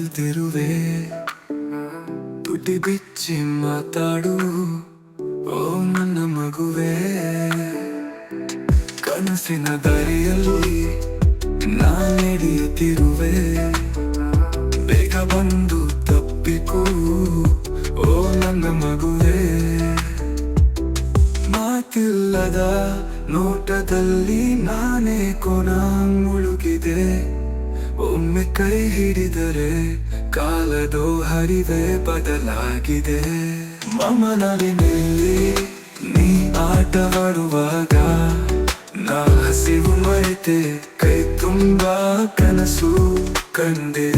ಕಾಯುತ್ತಿರುವೆ. ತುಟಿ ಬಿಚ್ಚಿ ಮಾತಾಡು ಓ ನನ್ನ ಮಗುವೆ. ಕನಸಿನ ದಾರಿಯಲ್ಲಿ ನಡೆಯುತ್ತಿರುವೆ. ಬೇಗ ಬಂದು ತಪ್ಪಿಕೋ ಓ ನನ್ನ ಮಗುವೆ. ಮಾತಿಲ್ಲದ ನೋಟದಲ್ಲಿ ನಾನೇ ಮುಳುಗಿದೆ. ಒಮ್ಮೆ ಕೈ ಹಿಡಿದರೆ ಕಾಲದೋ ಹರಿವೆ ಬದಲಾಗಿದೆ. ಮಮನವಿನಲ್ಲಿ ನೀ ಆಟವಾಡುವಾಗ ನಾ ಹಸಿವು ಮರೆತೆ ಕೈ ತುಂಬಾ ಕನಸು ಕಂಡೆ.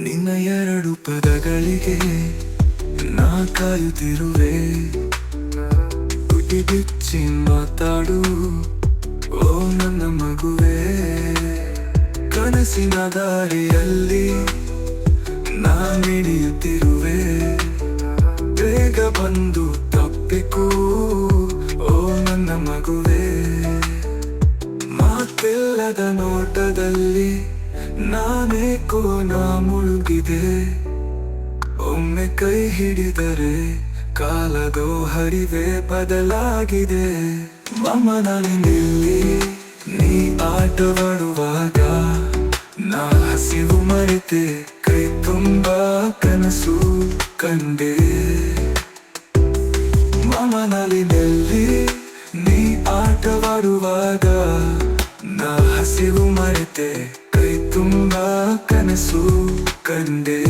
ನಿನ್ನ ಎರಡು ಪದಗಳಿಗೆ ನಾ ಕಾಯುತ್ತಿರುವೆ. ತುಟಿ ಬಿಚ್ಚಿ ಮಾತಾಡು ಓ ನನ್ನ ಮಗುವೆ. ಕನಸಿನ ದಾರಿಯಲ್ಲಿ ನಡೆಯುತ್ತಿರುವೆ. ಬೇಗ ಬಂದು ತಪ್ಪಿಕೋ ಓ ನನ್ನ ಮಗುವೆ. ಮಾತಿಲ್ಲದ ನೋಟದಲ್ಲಿ ನಾನೇಕೋ ಮುಳುಗಿದೆ. ಒಮ್ಮೆ ಕೈ ಹಿಡಿದರೆ ಕಾಲದೋ ಹರಿವೆ ಬದಲಾಗಿದೆ. ಮಮನವಿನಲ್ಲಿ ನೀ ಆಟವಾಡುವಾಗ ನಾ ಹಸಿವು ಮರೆತೆ ಕೈ ತುಂಬಾ ಕನಸು ಕಂಡೆ. ಮಮನವಿನಲ್ಲಿ ನೀ ಆಟವಾಡುವಾಗ ನಾ ಹಸಿವು ಮರೆತೆ ಕೈ ತುಂಬಾ ಕನಸು ಕಂಡೆ.